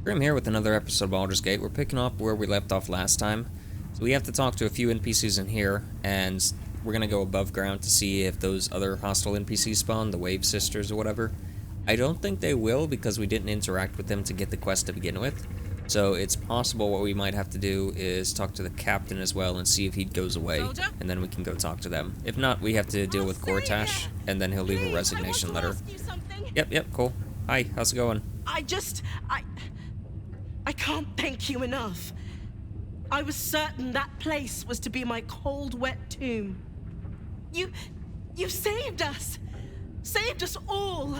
Crim here with another episode of Baldur's Gate. We're picking up where we left off last time. So we have to talk to a few NPCs in here, and we're gonna go above ground to see if those other hostile NPCs spawn, the Wave Sisters or whatever. I don't think they will because we didn't interact with them to get the quest to begin with. So it's possible what we might have to do is talk to the captain as well and see if he goes away, and then we can go talk to them. If not, we have to deal with Gortash, and then he'll leave a resignation letter. Yep, cool. Hi, how's it going? I can't thank you enough. I was certain that place was to be my cold, wet tomb. You saved us. Saved us all.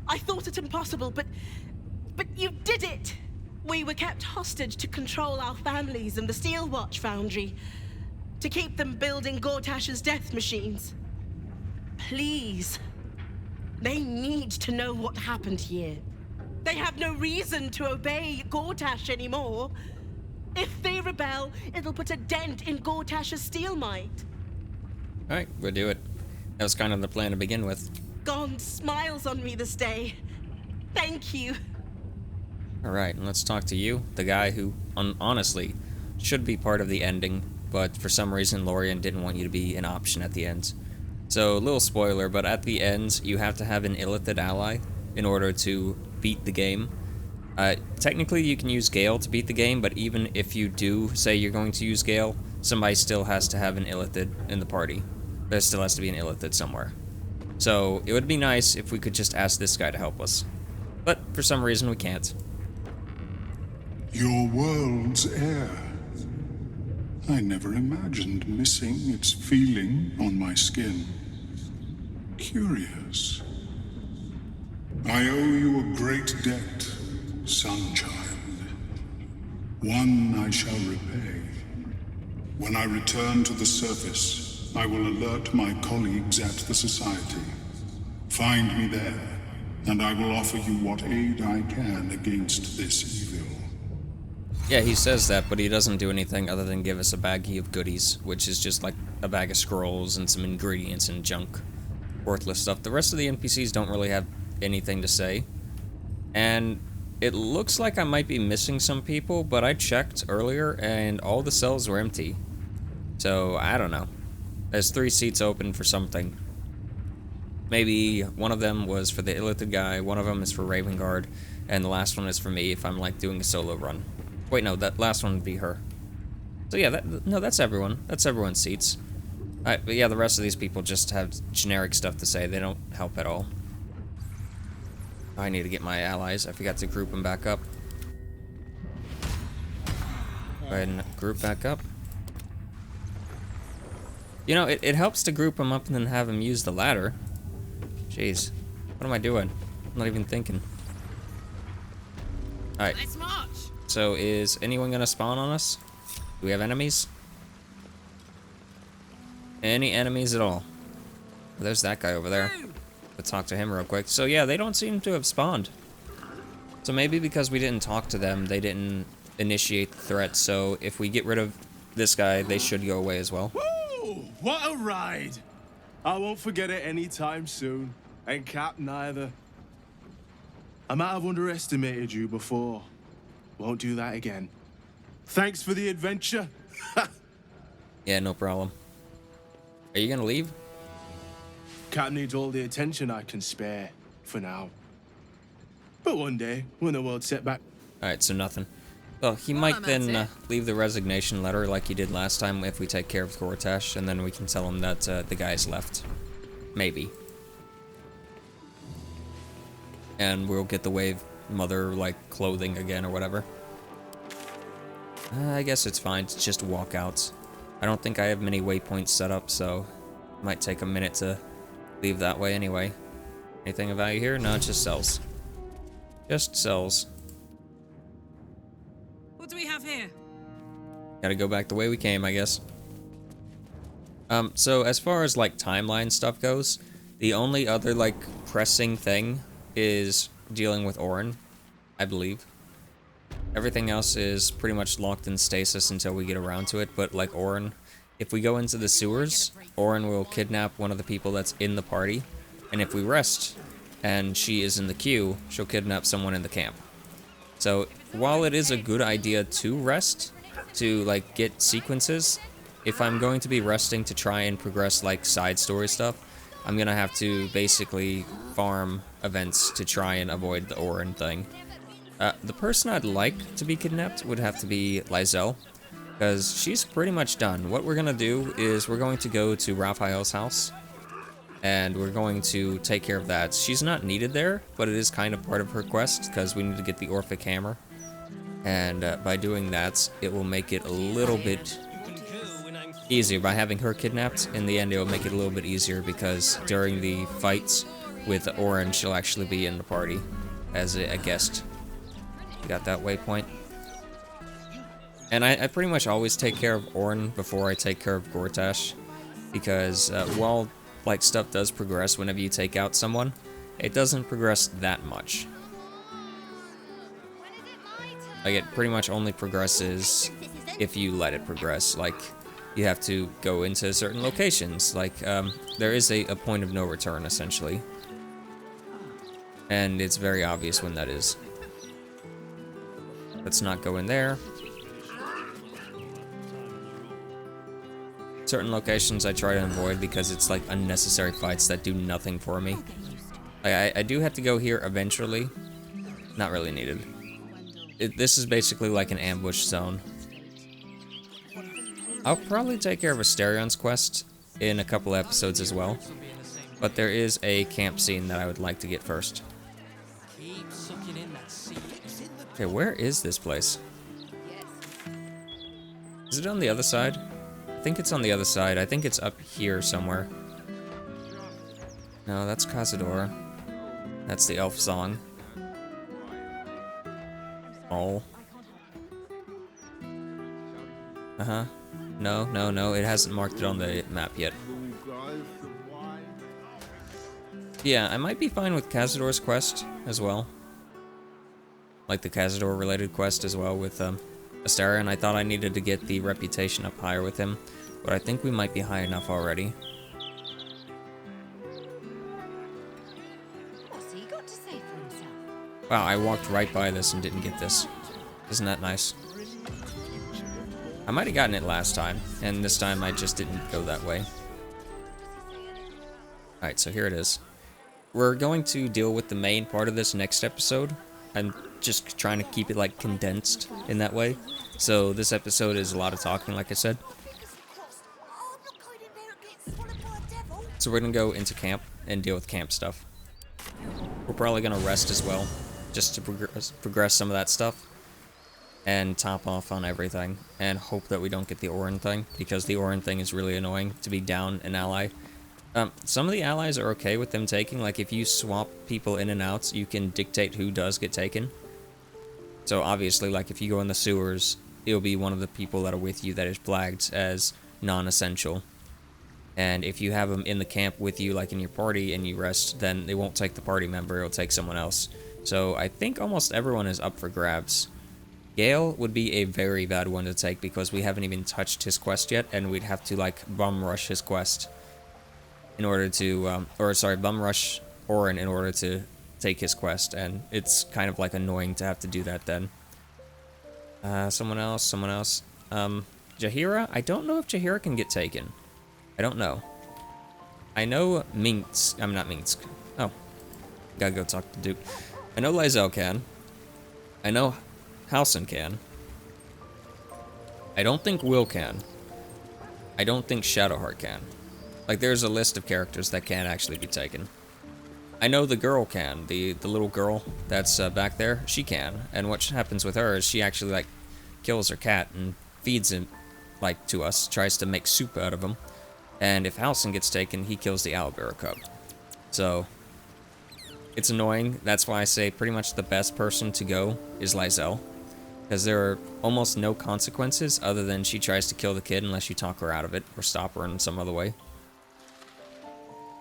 I thought it impossible, but you did it. We were kept hostage to control our families and the Steel Watch Foundry, to keep them building Gortash's death machines. Please. They need to know what happened here. They have no reason to obey Gortash anymore. If they rebel, it'll put a dent in Gortash's steel might. Alright, we'll do it. That was kind of the plan to begin with. God smiles on me this day. Thank you. Alright, and let's talk to you, the guy who, honestly, should be part of the ending, but for some reason Lorien didn't want you to be an option at the end. So, little spoiler, but at the end, you have to have an Illithid ally in order to beat the game. Technically, you can use Gale to beat the game, but even if you do say you're going to use Gale, somebody still has to have an Illithid in the party. There still has to be an Illithid somewhere. So, it would be nice if we could just ask this guy to help us. But, for some reason, we can't. Your world's air. I never imagined missing its feeling on my skin. Curious. I owe you a great debt, Sunchild. One I shall repay. When I return to the surface, I will alert my colleagues at the Society. Find me there, and I will offer you what aid I can against this evil. Yeah, he says that, but he doesn't do anything other than give us a baggie of goodies, which is just like a bag of scrolls and some ingredients and junk. Worthless stuff. The rest of the NPCs don't really have anything to say. And it looks like I might be missing some people, but I checked earlier and all the cells were empty. So, I don't know. There's 3 seats open for something. Maybe one of them was for the Illithid guy, one of them is for Ravengard, and the last one is for me if I'm like doing a solo run. Wait, no, that last one would be her. So yeah, that's everyone. That's everyone's seats. Alright, but yeah, the rest of these people just have generic stuff to say. They don't help at all. I need to get my allies. I forgot to group them back up. Go ahead and group back up. You know, it helps to group them up and then have them use the ladder. Jeez. What am I doing? I'm not even thinking. Alright. Let's march. So, is anyone gonna spawn on us? Do we have enemies? Any enemies at all? There's that guy over there. Let's talk to him real quick. So yeah, they don't seem to have spawned. So maybe because we didn't talk to them, they didn't initiate the threat. So if we get rid of this guy, they should go away as well. Woo! What a ride! I won't forget it anytime soon. And Cap neither. I might have underestimated you before. Won't do that again. Thanks for the adventure. Yeah, no problem. Are you gonna leave? Cap needs all the attention I can spare, for now. But one day, when the world's set back... Alright, so nothing. Well, he might then leave the resignation letter like he did last time if we take care of Gortash, and then we can tell him that the guy's left. Maybe. And we'll get the Wave Mother, like, clothing again or whatever. I guess it's fine to just walk out. I don't think I have many waypoints set up, so it might take a minute to leave that way anyway. Anything of value here? No, it's just cells. Just cells. What do we have here? Gotta go back the way we came, I guess. So as far as, like, timeline stuff goes, the only other, like, pressing thing is dealing with Orin, I believe. Everything else is pretty much locked in stasis until we get around to it, but like Orin, if we go into the sewers, Orin will kidnap one of the people that's in the party, and if we rest and she is in the queue, she'll kidnap someone in the camp. So while it is a good idea to rest, to like get sequences, if I'm going to be resting to try and progress like side story stuff, I'm gonna have to basically farm events to try and avoid the Orin thing. The person I'd like to be kidnapped would have to be Lysel, because she's pretty much done. What we're gonna do is we're going to go to Raphael's house, and we're going to take care of that. She's not needed there, but it is kind of part of her quest, because we need to get the Orphic Hammer. And by doing that, it will make it a little bit easier. By having her kidnapped, in the end, it will make it a little bit easier, because during the fights with Orin, she'll actually be in the party as a guest. Got that waypoint. And I pretty much always take care of Orin before I take care of Gortash, because while like stuff does progress whenever you take out someone, it doesn't progress that much. Like, it pretty much only progresses if you let it progress. Like, you have to go into certain locations. Like, there is a point of no return, essentially. And it's very obvious when that is. Let's not go in there. Certain locations I try to avoid because it's like unnecessary fights that do nothing for me. I do have to go here eventually. Not really needed. This is basically like an ambush zone. I'll probably take care of Asterion's quest in a couple episodes as well. But there is a camp scene that I would like to get first. Okay, where is this place? Is it on the other side? I think it's on the other side. I think it's up here somewhere. No, that's Cazador. That's the elf song. Oh. Uh-huh. No, it hasn't marked it on the map yet. Yeah, I might be fine with Cazador's quest as well. Like the Cazador related quest as well with Asterion. I thought I needed to get the reputation up higher with him, but I think we might be high enough already. What's he got to say for himself? Wow, I walked right by this and didn't get this. Isn't that nice? I might have gotten it last time, and this time I just didn't go that way. Alright, so here it is. We're going to deal with the main part of this next episode. I'm just trying to keep it like condensed in that way. So this episode is a lot of talking, like I said. So we're gonna go into camp and deal with camp stuff. We're probably gonna rest as well, just to progress some of that stuff. And top off on everything, and hope that we don't get the Orin thing, because the Orin thing is really annoying to be down an ally. Some of the allies are okay with them taking, like if you swap people in and out, you can dictate who does get taken. So obviously, like if you go in the sewers, it'll be one of the people that are with you that is flagged as non-essential. And if you have them in the camp with you, like in your party, and you rest, then they won't take the party member, it'll take someone else. So I think almost everyone is up for grabs. Gale would be a very bad one to take because we haven't even touched his quest yet, and we'd have to like bum rush his quest in order to, bum rush Orin in order to take his quest, and it's kind of like annoying to have to do that then. Someone else. Jaheira? I don't know if Jaheira can get taken. I don't know. I know Minsk. I'm not Minsk. Oh. Gotta go talk to Duke. I know Lysel can. I know Halsin can. I don't think Will can. I don't think Shadowheart can. Like, there's a list of characters that can actually be taken. I know the girl can. The little girl that's back there, she can. And what happens with her is she actually, like, kills her cat and feeds him, like, to us. Tries to make soup out of him. And if Halsin gets taken, he kills the owlbear cub. So, it's annoying. That's why I say pretty much the best person to go is Lysel. Because there are almost no consequences other than she tries to kill the kid unless you talk her out of it or stop her in some other way.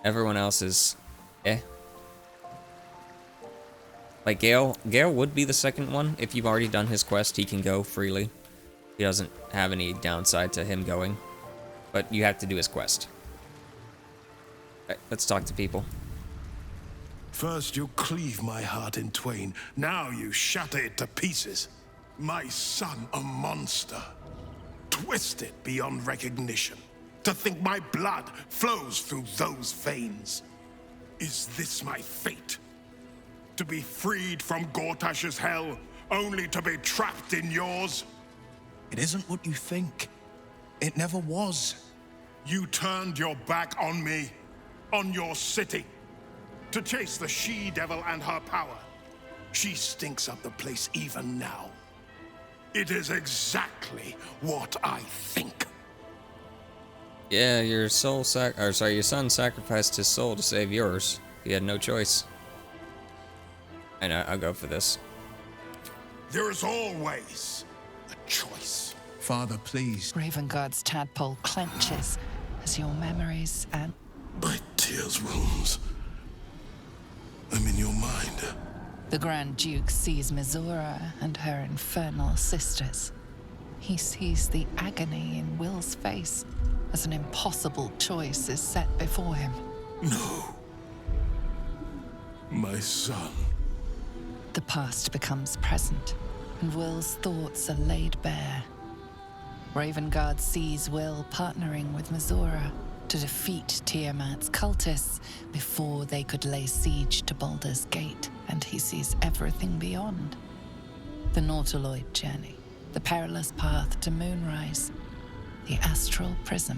Everyone else is eh. Like Gale would be the second one. If you've already done his quest, he can go freely. He doesn't have any downside to him going. But you have to do his quest. Alright, let's talk to people. First you cleave my heart in twain, now you shatter it to pieces. My son a monster, twisted beyond recognition. To think my blood flows through those veins. Is this my fate? To be freed from Gortash's hell, only to be trapped in yours? It isn't what you think. It never was. You turned your back on me, on your city, to chase the she-devil and her power. She stinks up the place even now. It is exactly what I think. Yeah, your son sacrificed his soul to save yours. He had no choice. I know, I'll go for this. There is always a choice. Father, please. Ravengard's tadpole clenches as your memories and... My tears wounds. I'm in your mind. The Grand Duke sees Mizora and her infernal sisters. He sees the agony in Will's face as an impossible choice is set before him. No. My son. The past becomes present, and Will's thoughts are laid bare. Ravengard sees Will partnering with Mizora to defeat Tiamat's cultists before they could lay siege to Baldur's Gate, and he sees everything beyond. The Nautiloid journey, the perilous path to Moonrise, the astral prism,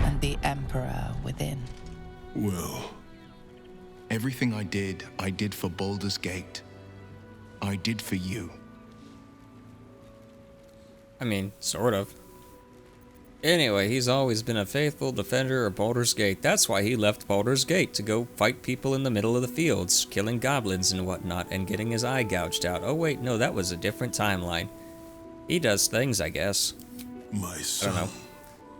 and the Emperor within. Well, Everything I did for Baldur's Gate. I did for you. I mean, sort of. Anyway, he's always been a faithful defender of Baldur's Gate. That's why he left Baldur's Gate, to go fight people in the middle of the fields, killing goblins and whatnot, and getting his eye gouged out. Oh wait, no, that was a different timeline. He does things, I guess. my I son. don't know.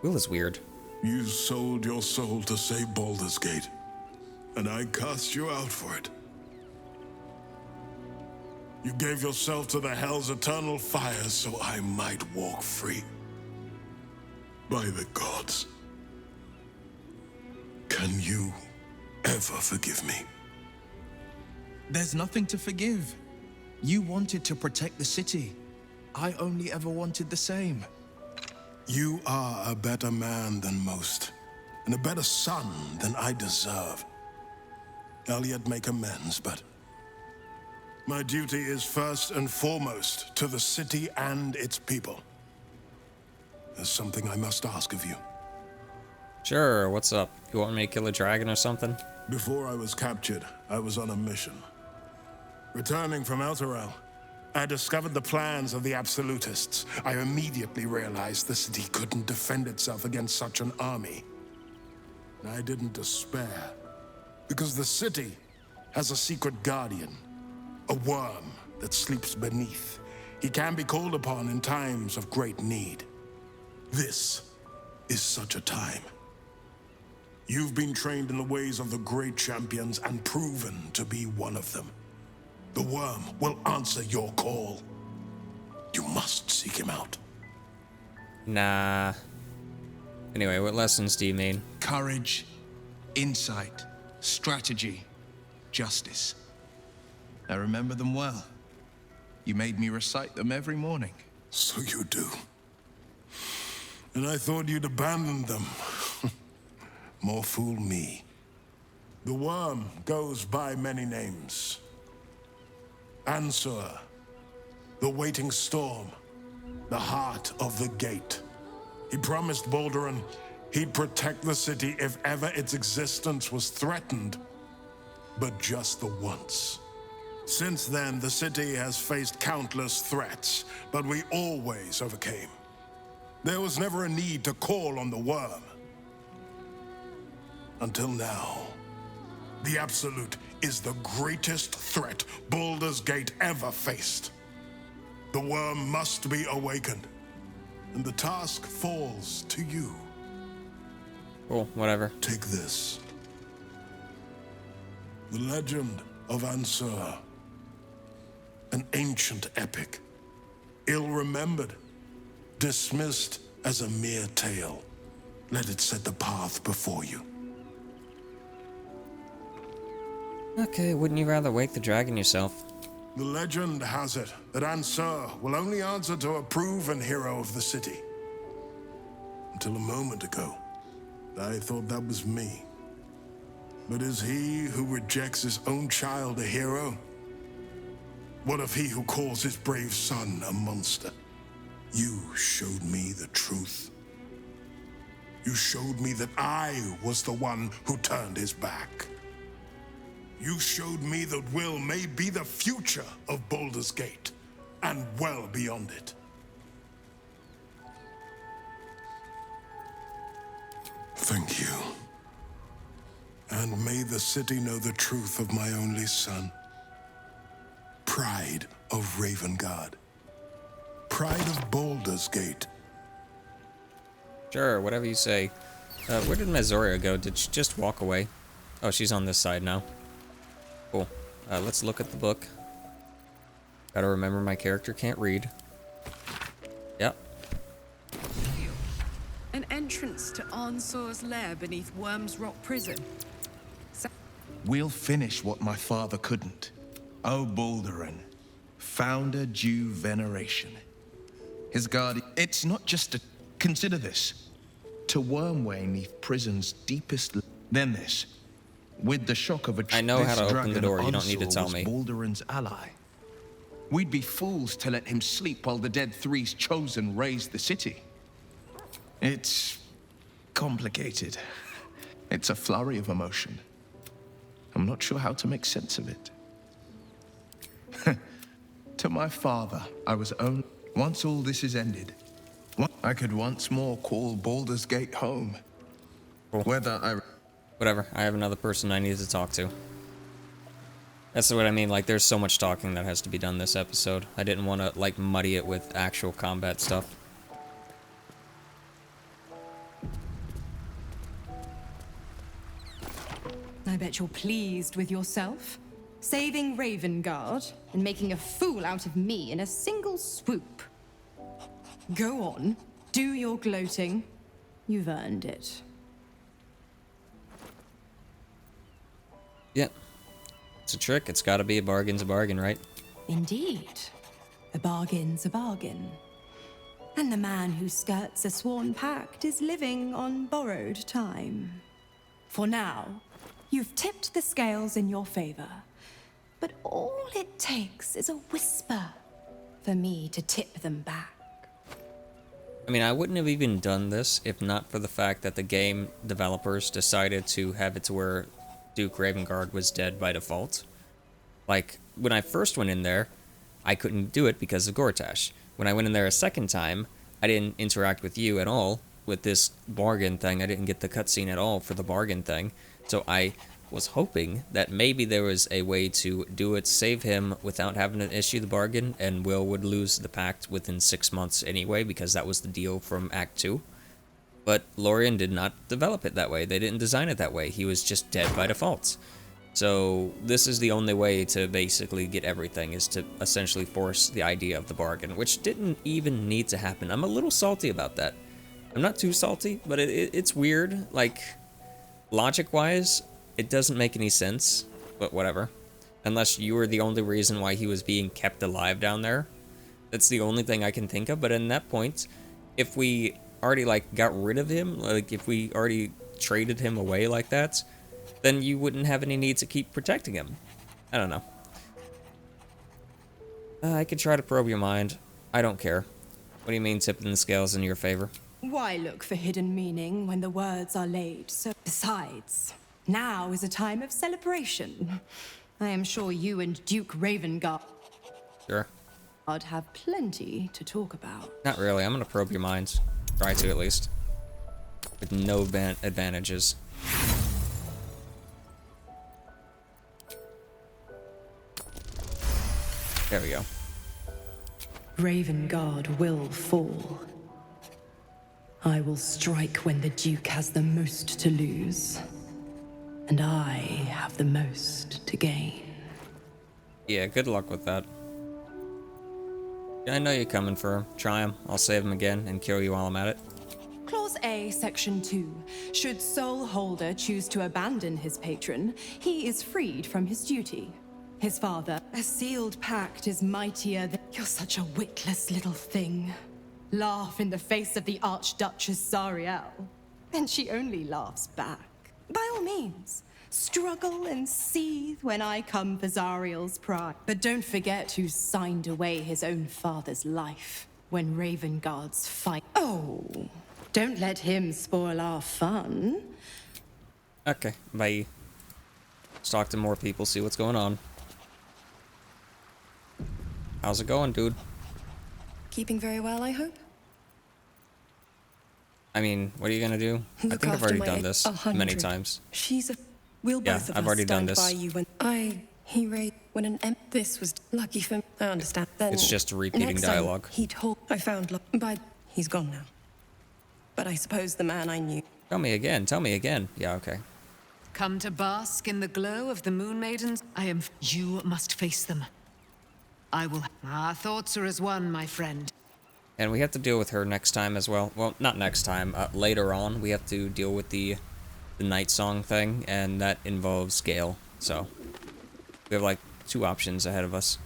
Will is weird. You sold your soul to save Baldur's Gate, and I cast you out for it. You gave yourself to the Hell's eternal fire so I might walk free. By the gods. Can you ever forgive me? There's nothing to forgive. You wanted to protect the city. I only ever wanted the same. You are a better man than most, and a better son than I deserve. I'll yet make amends, but my duty is first and foremost to the city and its people. There's something I must ask of you. Sure, what's up? You want me to kill a dragon or something? Before I was captured, I was on a mission. Returning from Elturel, I discovered the plans of the Absolutists. I immediately realized the city couldn't defend itself against such an army. I didn't despair, because the city has a secret guardian, a worm that sleeps beneath. He can be called upon in times of great need. This is such a time. You've been trained in the ways of the great champions and proven to be one of them. The worm will answer your call. You must seek him out. Nah. Anyway, what lessons do you mean? Courage, insight, strategy, justice. I remember them well. You made me recite them every morning. So you do. And I thought you'd abandoned them. More fool me. The worm goes by many names. Answer, the waiting storm, the heart of the gate. He promised Baldur he'd protect the city if ever its existence was threatened. But just the once. Since then, the city has faced countless threats, but we always overcame. There was never a need to call on the worm. Until now. The Absolute is the greatest threat Baldur's Gate ever faced. The worm must be awakened, and the task falls to you. Cool, whatever. Take this. The Legend of Ansur. An ancient epic. Ill-remembered. Dismissed as a mere tale. Let it set the path before you. Okay, wouldn't you rather wake the dragon yourself? The legend has it that Ansur will only answer to a proven hero of the city. Until a moment ago, I thought that was me. But is he who rejects his own child a hero? What of he who calls his brave son a monster? You showed me the truth. You showed me that I was the one who turned his back. You showed me that Will may be the future of Baldur's Gate, and well beyond it. Thank you. And may the city know the truth of my only son. Pride of Ravengard. Pride of Baldur's Gate. Sure, whatever you say. Where did Mazoria go? Did she just walk away? Oh, she's on this side now. Cool. Let's look at the book. Gotta remember my character can't read. Yep. An entrance to Ansur's lair beneath Worm's Rock Prison. We'll finish what my father couldn't. O Baldurin, founder due veneration. His guardian. It's not just a. Consider this. To Wormway neath prison's deepest. Then this. With the shock of a. I know how to this open the dragon door. You don't need to Ansur tell was me. Baldurin's ally. We'd be fools to let him sleep while the dead three's chosen raised the city. It's complicated. It's a flurry of emotion. I'm not sure how to make sense of it. To my father, I was only. Once all this is ended, I could once more call Baldur's Gate home. Cool. Whether I. Whatever. I have another person I need to talk to. That's what I mean. Like, there's so much talking that has to be done this episode. I didn't want to, like, muddy it with actual combat stuff. I bet you're pleased with yourself. Saving Ravengard and making a fool out of me in a single swoop. Go on, do your gloating. You've earned it. Yep. It's a trick. It's gotta be a bargain's a bargain, right? Indeed. A bargain's a bargain. And the man who skirts a sworn pact is living on borrowed time. For now, you've tipped the scales in your favor. But all it takes is a whisper for me to tip them back. I mean, I wouldn't have even done this if not for the fact that the game developers decided to have it to where Duke Ravengard was dead by default. Like, when I first went in there, I couldn't do it because of Gortash. When I went in there a second time, I didn't interact with you at all with this bargain thing. I didn't get the cutscene at all for the bargain thing. So I was hoping that maybe there was a way to do it, save him without having to issue the bargain, and Will would lose the pact within 6 months anyway, because that was the deal from Act 2. But Lorien did not develop it that way. They didn't design it that way. He was just dead by default. So this is the only way to basically get everything, is to essentially force the idea of the bargain, which didn't even need to happen. I'm a little salty about that. I'm not too salty, but it's weird. Like, logic-wise, it doesn't make any sense, but whatever. Unless you were the only reason why he was being kept alive down there. That's the only thing I can think of, but in that point, if we already, like, got rid of him, like, if we already traded him away like that, then you wouldn't have any need to keep protecting him. I don't know. I could try to probe your mind. I don't care. What do you mean tipping the scales in your favor? Why look for hidden meaning when the words are laid so? Besides, now is a time of celebration. I am sure you and Duke Ravengard Sure. I'd have plenty to talk about. Not really. I'm gonna probe your minds. Try to, at least. With no advantages. There we go. Ravengard will fall. I will strike when the Duke has the most to lose. And I have the most to gain. Yeah, good luck with that. Yeah, I know you're coming for him. Try him. I'll save him again and kill you while I'm at it. Claws Clause A, Section 2. Should Soul Holder choose to abandon his patron, he is freed from his duty. His father, a sealed pact is mightier than... You're such a witless little thing. Laugh in the face of the Archduchess Zariel, and she only laughs back. By all means, struggle and seethe when I come for Zariel's pride. But don't forget who signed away his own father's life when Raven Guards fight. Oh, don't let him spoil our fun. Okay, bye. Let's talk to more people, see what's going on. How's it going, dude? Keeping very well, I hope? I mean, what are you gonna do? I think I've already done this many times. She's a... We'll Yeah, both of I've us already done stand this. by you when... He raised... When an This was lucky for me. I understand. Then... It's just repeating next time dialogue. He told... I found... By... He's gone now. But I suppose the man I knew... Tell me again, tell me again. Yeah, okay. Come to bask in the glow of the Moon Maidens? You must face them. I will... Our thoughts are as one, my friend. And we have to deal with her next time as well. Well, not next time. Later on, we have to deal with the Night Song thing, and that involves Gale. So, we have like 2 options ahead of us.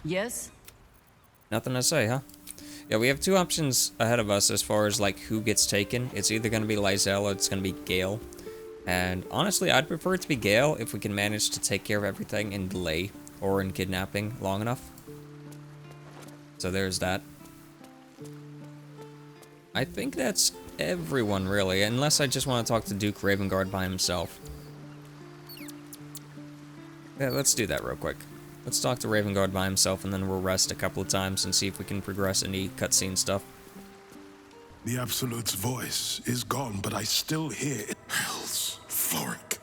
Yes? Nothing to say, huh? Yeah, we have 2 options ahead of us as far as like who gets taken. It's either going to be Lysel or it's going to be Gale. And honestly, I'd prefer it to be Gale if we can manage to take care of everything in delay or in kidnapping long enough. So there's that. I think that's everyone, really, unless I just want to talk to Duke Ravengard by himself. Yeah, let's do that real quick. Let's talk to Ravengard by himself, and then we'll rest a couple of times and see if we can progress any cutscene stuff. The Absolute's voice is gone, but I still hear it. Hell's Floric.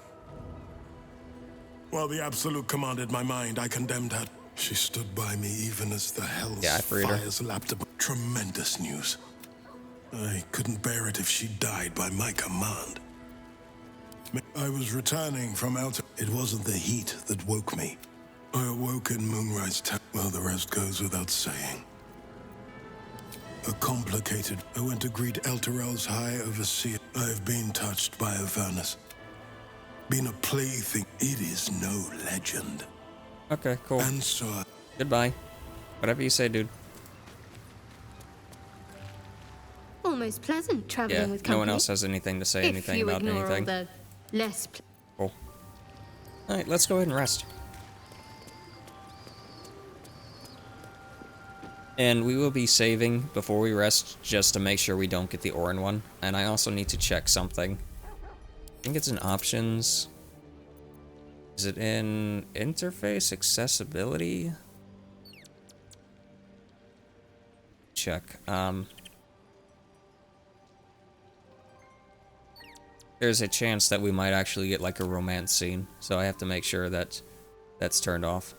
While the Absolute commanded my mind, I condemned her. She stood by me even as the Hell's fires lapped up. Tremendous news. I couldn't bear it if she died by my command. I was returning from outer... It wasn't the heat that woke me. I awoke in Moonrise Town. Well, the rest goes without saying. A complicated... I went to greet Elturel's High Overseer. I've been touched by Avernus. Been a plaything. It is no legend. Okay, cool. And so... Goodbye. Whatever you say, dude. Almost pleasant traveling with company. No one else has anything to say anything about anything. All the less cool. Alright, let's go ahead and rest. And we will be saving before we rest just to make sure we don't get the Orin one. And I also need to check something. I think it's in options. Is it in interface accessibility? Check. There's a chance that we might actually get like a romance scene, so I have to make sure that that's turned off.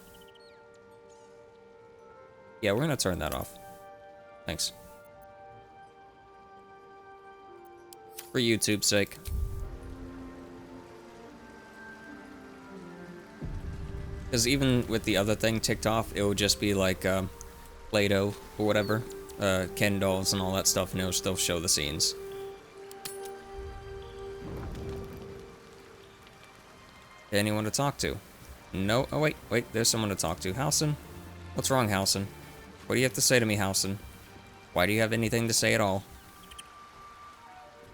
Yeah, we're gonna turn that off. Thanks. For YouTube's sake. Because even with the other thing ticked off, it would just be like Play-Doh or whatever, Ken dolls and all that stuff, and it'll still show the scenes. Anyone to talk to? No. Oh wait, there's someone to talk to. Halsin? What's wrong, Halsin? What do you have to say to me, Halsin? Why do you have anything to say at all?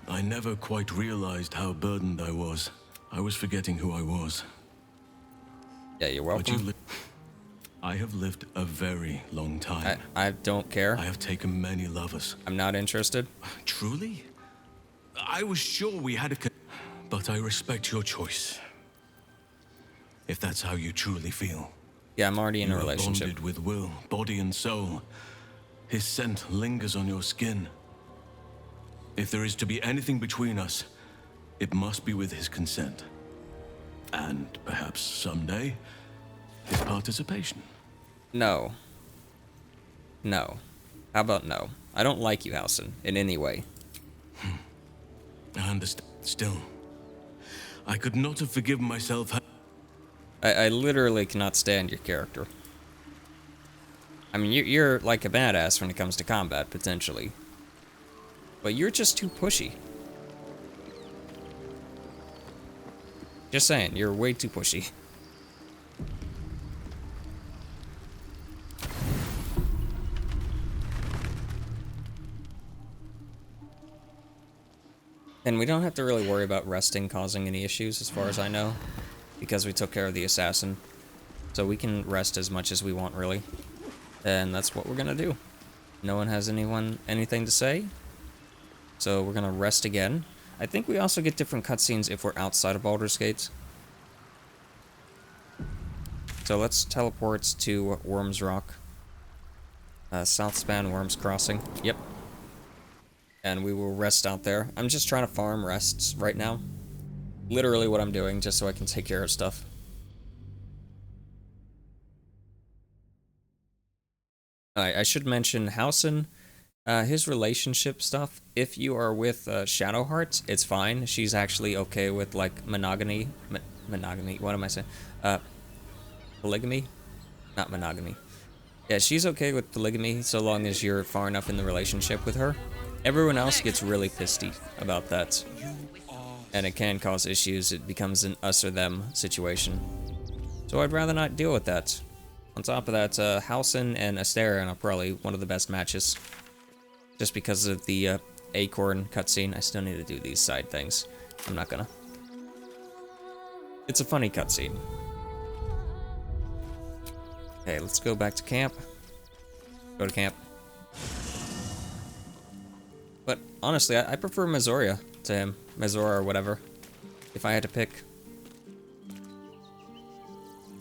I never quite realized how burdened I was. I was forgetting who I was. Yeah, you're welcome. I have lived a very long time. I don't care. I have taken many lovers. I'm not interested. Truly? I was sure we had a... But I respect your choice. If that's how you truly feel. Yeah, I'm already in a You are relationship. bonded with will, body and soul. His scent lingers on your skin. If there is to be anything between us, it must be with his consent. And perhaps someday, his participation. No. No. How about no? I don't like you, Halsin, in any way. I understand. Still, I could not have forgiven myself. I literally cannot stand your character. I mean, you're like a badass when it comes to combat, potentially. But you're just too pushy. Just saying, you're way too pushy. And we don't have to really worry about resting causing any issues, as far as I know, because we took care of the assassin. So we can rest as much as we want, really. And that's what we're gonna do. No one has anything to say, so we're gonna rest again. I think we also get different cutscenes if we're outside of Baldur's Gate. So let's teleport to Worms Rock. Southspan Worms Crossing. Yep. And we will rest out there. I'm just trying to farm rests right now. Literally what I'm doing, just so I can take care of stuff. Alright, I should mention Housen. His relationship stuff, if you are with Shadowheart, it's fine. She's actually okay with, like, monogamy. Monogamy, what am I saying? Polygamy? Not monogamy. Yeah, she's okay with polygamy so long as you're far enough in the relationship with her. Everyone else gets really pissy about that. And it can cause issues. It becomes an us or them situation. So I'd rather not deal with that. On top of that, Housen and Astarion are probably one of the best matches. Just because of the Acorn cutscene. I still need to do these side things. I'm not gonna. It's a funny cutscene. Okay, let's go back to camp. Go to camp. But honestly, I prefer Mazoria to him. Mazora or whatever. If I had to pick.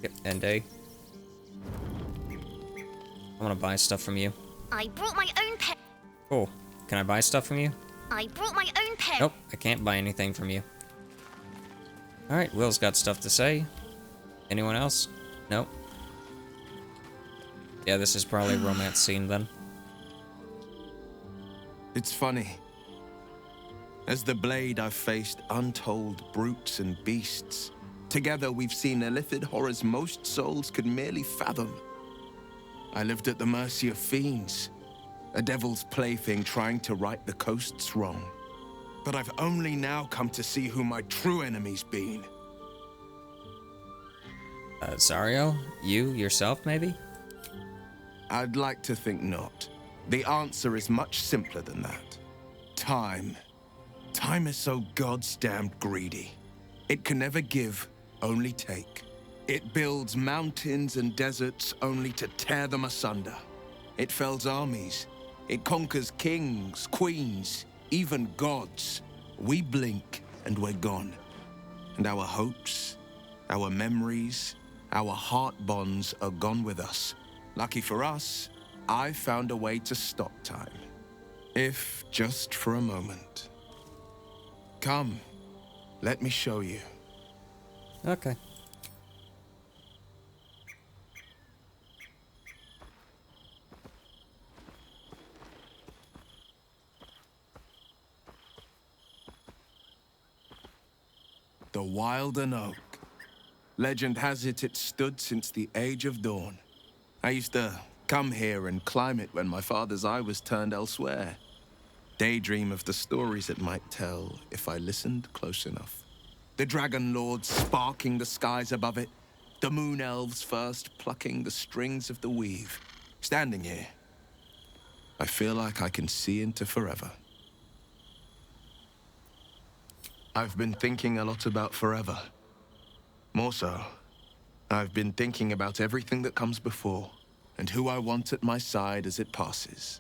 Yep, end day. I want to buy stuff from you. I brought my own pen. Cool. Can I buy stuff from you? I brought my own pen. Nope, I can't buy anything from you. Alright, Will's got stuff to say. Anyone else? Nope. Yeah, this is probably a romance scene then. It's funny. As the blade, I've faced untold brutes and beasts. Together, we've seen illithid horrors most souls could merely fathom. I lived at the mercy of fiends, a devil's plaything trying to right the coast's wrong. But I've only now come to see who my true enemy's been. Zario? You, yourself, maybe? I'd like to think not. The answer is much simpler than that. Time. Time is so goddamned greedy. It can never give, only take. It builds mountains and deserts only to tear them asunder. It fells armies. It conquers kings, queens, even gods. We blink and we're gone. And our hopes, our memories, our heart bonds are gone with us. Lucky for us, I found a way to stop time. If just for a moment. Come, let me show you. Okay. The Wilden Oak. Legend has it stood since the Age of Dawn. I used to come here and climb it when my father's eye was turned elsewhere. Daydream of the stories it might tell if I listened close enough. The Dragon Lords sparking the skies above it. The Moon Elves first plucking the strings of the weave. Standing here, I feel like I can see into forever. I've been thinking a lot about forever. More so, I've been thinking about everything that comes before, and who I want at my side as it passes.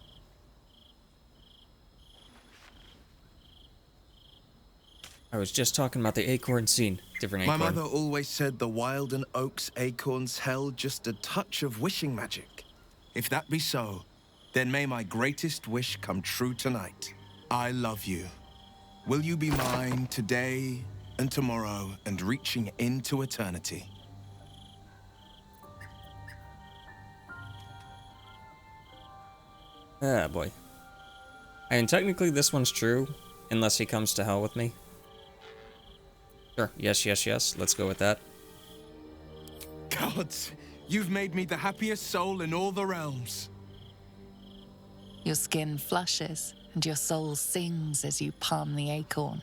I was just talking about the acorn scene. Different acorn. My mother always said the Wilden Oak's acorns held just a touch of wishing magic. If that be so, then may my greatest wish come true tonight. I love you. Will you be mine today and tomorrow and reaching into eternity? Ah, boy. I mean, technically this one's true, unless he comes to hell with me. Sure, yes, yes, yes, let's go with that. Gods, you've made me the happiest soul in all the realms. Your skin flushes, and your soul sings as you palm the acorn,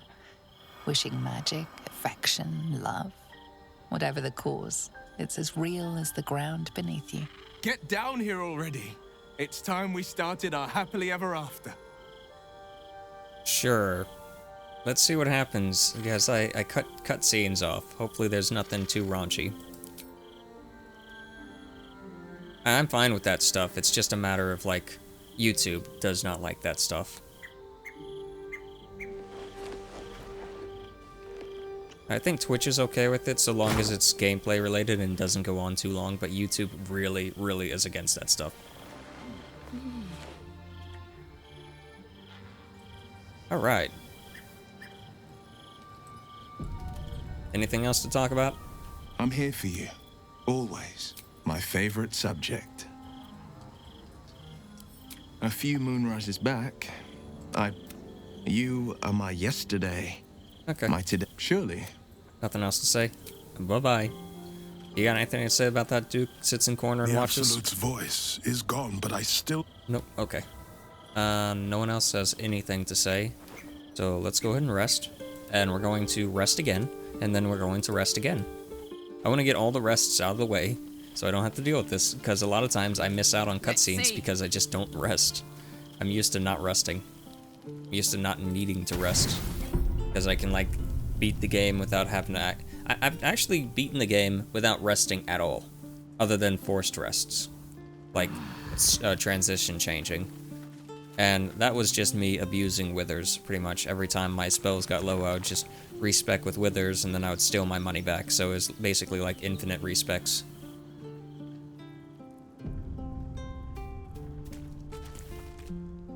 wishing magic, affection, love. Whatever the cause, it's as real as the ground beneath you. Get down here already. It's time we started our happily ever after. Sure. Let's see what happens, because I cut scenes off. Hopefully there's nothing too raunchy. I'm fine with that stuff. It's just a matter of, like, YouTube does not like that stuff. I think Twitch is okay with it so long as it's gameplay related and doesn't go on too long, but YouTube really, really is against that stuff. Alright. Anything else to talk about? I'm here for you. Always. My favorite subject. A few moonrises back, you are my yesterday. Okay. My today. Surely. Nothing else to say. Bye-bye. You got anything to say about that Duke sits in corner and The watches? Absolute's voice is gone, but I still... Nope, okay. No one else has anything to say. So let's go ahead and rest. And we're going to rest again. And then we're going to rest again. I want to get all the rests out of the way, so I don't have to deal with this, because a lot of times I miss out on cutscenes because I just don't rest. I'm used to not resting. I'm used to not needing to rest. Because I can, like, beat the game without having to... I've actually beaten the game without resting at all. Other than forced rests. Like, transition changing. And that was just me abusing withers, pretty much. Every time my spells got low, I would just respec with withers, and then I would steal my money back. So it was basically like infinite respecs.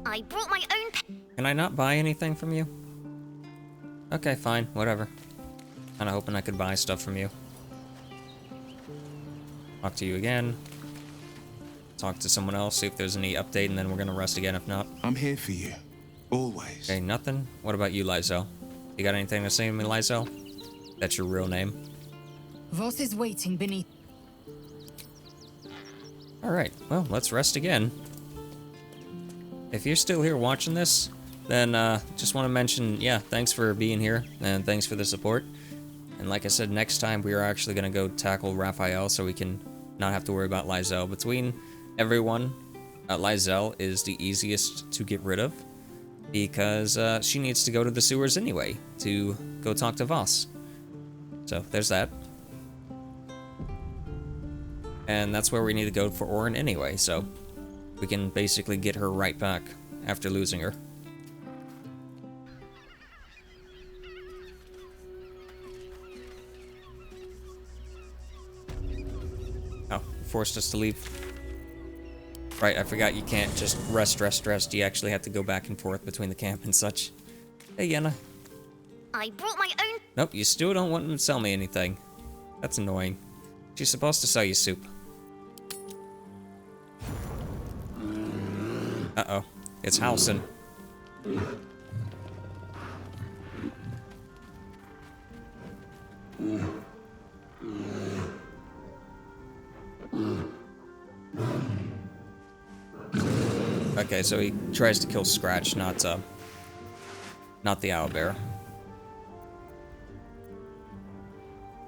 I brought my own Can I not buy anything from you? Okay, fine, whatever. Kinda hoping I could buy stuff from you. Talk to you again. Talk to someone else, see if there's any update, and then we're gonna rest again if not. I'm here for you. Always. Okay, nothing? What about you, Lysel? You got anything to say to me, Lysel? That's your real name. Voss is waiting beneath. Alright, well, let's rest again. If you're still here watching this, then just want to mention, yeah, thanks for being here, and thanks for the support. And like I said, next time we are actually going to go tackle Raphael so we can not have to worry about Lysel. Between everyone, Lysel is the easiest to get rid of, because she needs to go to the sewers anyway, to go talk to Voss. So, there's that. And that's where we need to go for Orin anyway, so we can basically get her right back after losing her. Oh, forced us to leave. Right, I forgot you can't just rest. You actually have to go back and forth between the camp and such. Hey, Yenna. I brought my own... Nope, you still don't want him to sell me anything. That's annoying. She's supposed to sell you soup. Uh-oh. It's Halson. Okay, so he tries to kill Scratch, not the owlbear.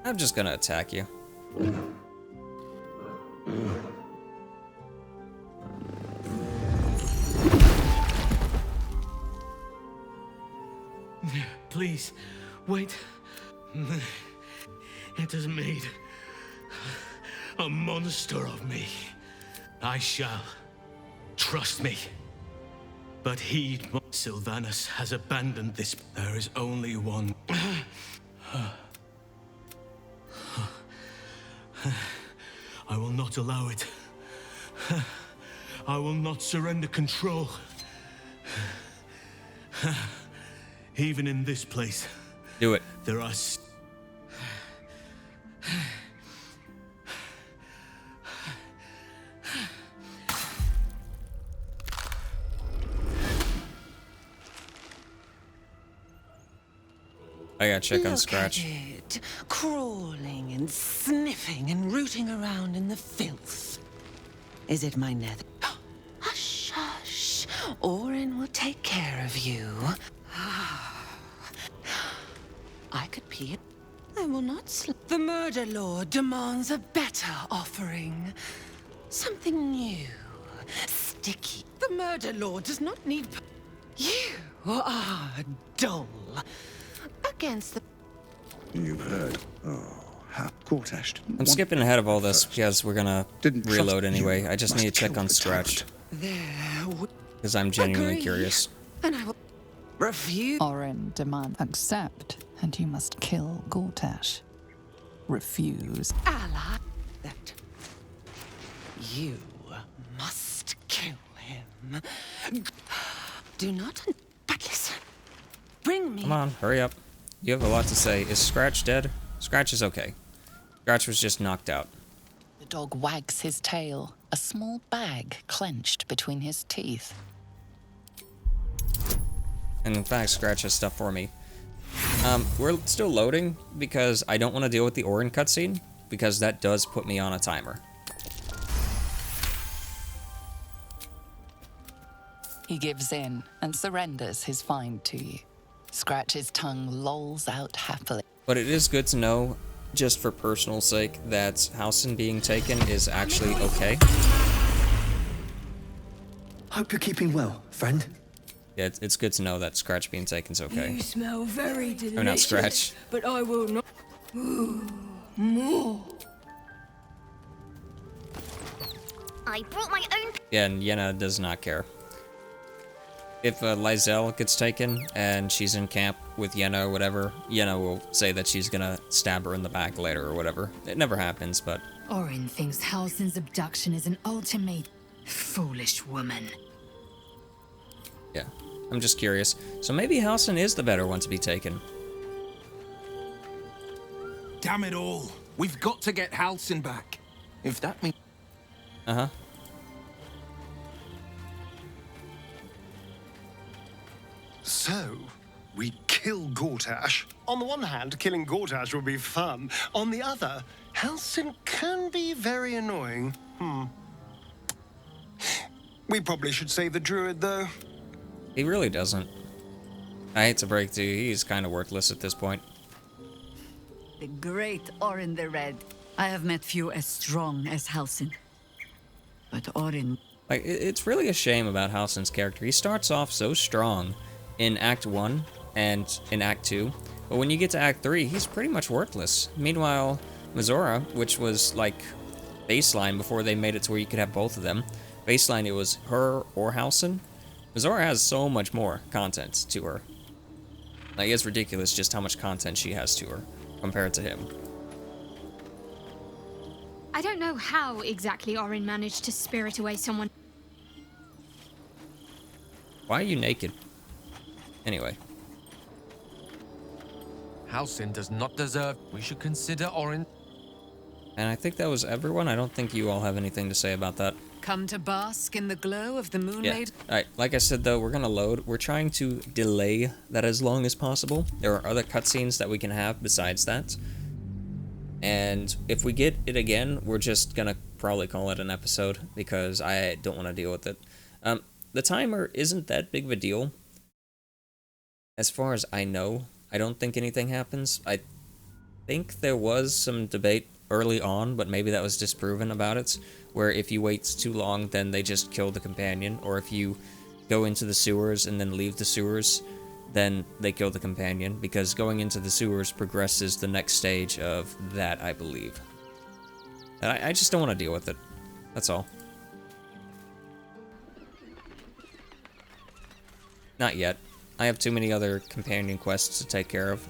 I'm just gonna attack you. Please, wait. It has made a monster of me. I shall. Trust me. But heed, Sylvanus has abandoned this. There is only one. I will not allow it. I will not surrender control. Even in this place. Do it. There are... I gotta check on Scratch. Look at it, crawling and sniffing and rooting around in the filth. Is it my nether? Hush, hush. Orin will take care of you. I could pee. I will not The Murder Lord demands a better offering. Something new. Sticky. The Murder Lord does not need... You are dull. Against the... You've heard. Oh, Gortash. I'm skipping ahead of all this because we're gonna reload anyway. I just need to check on Scratch. Because I'm genuinely curious. And I will refuse. Orin demands accept, and you must kill Gortash. Refuse. Ally, that you must kill him. Do not. But listen, bring me. Come on, hurry up. You have a lot to say. Is Scratch dead? Scratch is okay. Scratch was just knocked out. The dog wags his tail, a small bag clenched between his teeth. And in fact, Scratch has stuff for me. We're still loading because I don't want to deal with the Orin cutscene, because that does put me on a timer. He gives in and surrenders his find to you. Scratch's tongue lolls out happily. But it is good to know, just for personal sake, that Halsin being taken is actually okay. Hope you're keeping well, friend. Yeah, it's good to know that Scratch being taken's okay. You smell very delicious. Or not Scratch. But I will not. Ooh, more. I brought my own. Yeah, and Yenna does not care. If Lizelle gets taken and she's in camp with Yenna or whatever, Yenna will say that she's gonna stab her in the back later or whatever. It never happens, but... Orin thinks Halsin's abduction is an ultimate... Foolish woman. Yeah, I'm just curious. So maybe Halsin is the better one to be taken. Damn it all. We've got to get Halsin back. If that means... Uh-huh. So, we kill Gortash. On the one hand, killing Gortash will be fun. On the other, Halsin can be very annoying. We probably should save the druid, though. He really doesn't. I hate to break to you, he's kind of worthless at this point. The great Orin the Red. I have met few as strong as Halsin. But Orin... Like, it's really a shame about Halsin's character. He starts off so strong in Act 1 and in Act 2, but when you get to Act 3, he's pretty much worthless. Meanwhile, Mizora, which was, like, baseline before they made it to where you could have both of them, baseline it was her or Halsin. Mizora has so much more content to her. Like, it's ridiculous just how much content she has to her, compared to him. I don't know how exactly Orin managed to spirit away someone. Why are you naked? Anyway. Halsin does not deserve... We should consider Orin... And I think that was everyone. I don't think you all have anything to say about that. Come to bask in the glow of the moon maid. Alright, like I said though, we're gonna load. We're trying to delay that as long as possible. There are other cutscenes that we can have besides that. And if we get it again, we're just gonna probably call it an episode because I don't want to deal with it. The timer isn't that big of a deal. As far as I know, I don't think anything happens. I think there was some debate early on, but maybe that was disproven about it, where if you wait too long, then they just kill the companion, or if you go into the sewers and then leave the sewers, then they kill the companion, because going into the sewers progresses the next stage of that, I believe. And I just don't want to deal with it. That's all. Not yet. I have too many other companion quests to take care of.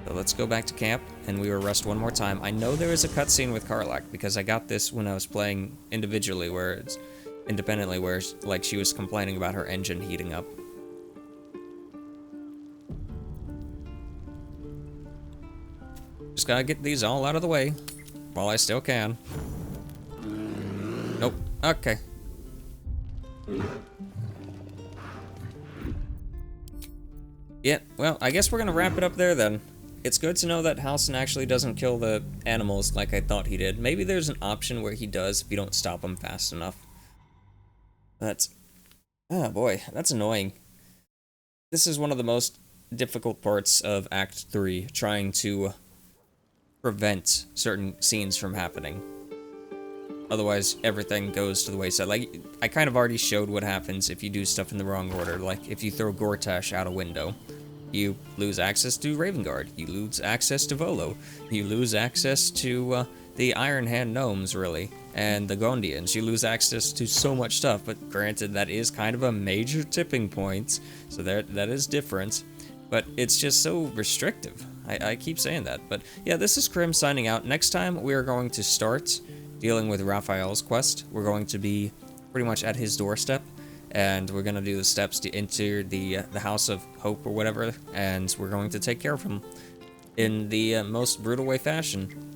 So let's go back to camp, and we will rest one more time. I know there is a cutscene with Karlach, because I got this when I was playing individually, where it's independently, where like she was complaining about her engine heating up. Just gotta get these all out of the way, while I still can. Nope. Okay. Yeah, well, I guess we're gonna wrap it up there then. It's good to know that Halsin actually doesn't kill the animals like I thought he did. Maybe there's an option where he does if you don't stop him fast enough. But Oh boy, that's annoying. This is one of the most difficult parts of Act 3, trying to prevent certain scenes from happening. Otherwise, everything goes to the wayside. Like, I kind of already showed what happens if you do stuff in the wrong order. Like, if you throw Gortash out a window, you lose access to Ravengard, you lose access to Volo, you lose access to the Iron Hand Gnomes, really, and the Gondians. You lose access to so much stuff, but granted, that is kind of a major tipping point, so that is different, but it's just so restrictive. I keep saying that, but yeah, this is Crim signing out. Next time, we are going to start dealing with Raphael's quest. We're going to be pretty much at his doorstep, and we're going to do the steps to enter the House of Hope or whatever, and we're going to take care of him in the most brutal way fashion.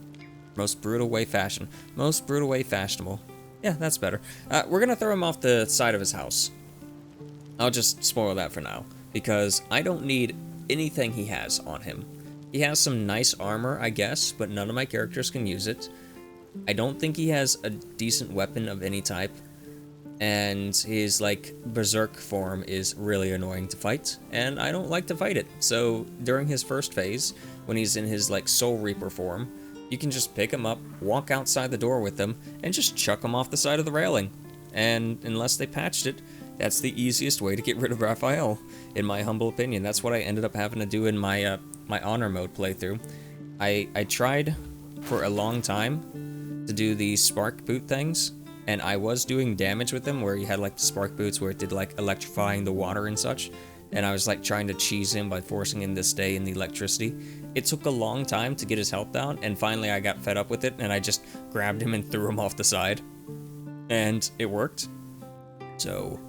Most brutal way fashion. Most brutal way fashionable. Yeah, that's better. We're going to throw him off the side of his house. I'll just spoil that for now, because I don't need anything he has on him. He has some nice armor, I guess, but none of my characters can use it. I don't think he has a decent weapon of any type, and his, like, berserk form is really annoying to fight, and I don't like to fight it. So during his first phase, when he's in his, like, Soul Reaper form, you can just pick him up, walk outside the door with him, and just chuck him off the side of the railing. And unless they patched it, that's the easiest way to get rid of Raphael, in my humble opinion. That's what I ended up having to do in my my honor mode playthrough. I tried for a long time to do the spark boot things, and I was doing damage with them, where you had like the spark boots where it did like electrifying the water and such, and I was like trying to cheese him by forcing him to stay in the electricity. It took a long time to get his health down, and finally I got fed up with it, and I just grabbed him and threw him off the side, and it worked. So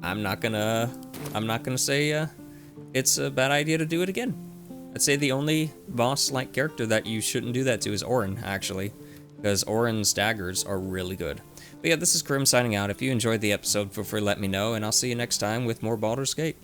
I'm not gonna say it's a bad idea to do it again. I'd say the only boss-like character that you shouldn't do that to is Orin, actually, because Orin's daggers are really good. But yeah, this is Crim signing out. If you enjoyed the episode, feel free to let me know, and I'll see you next time with more Baldur's Gate.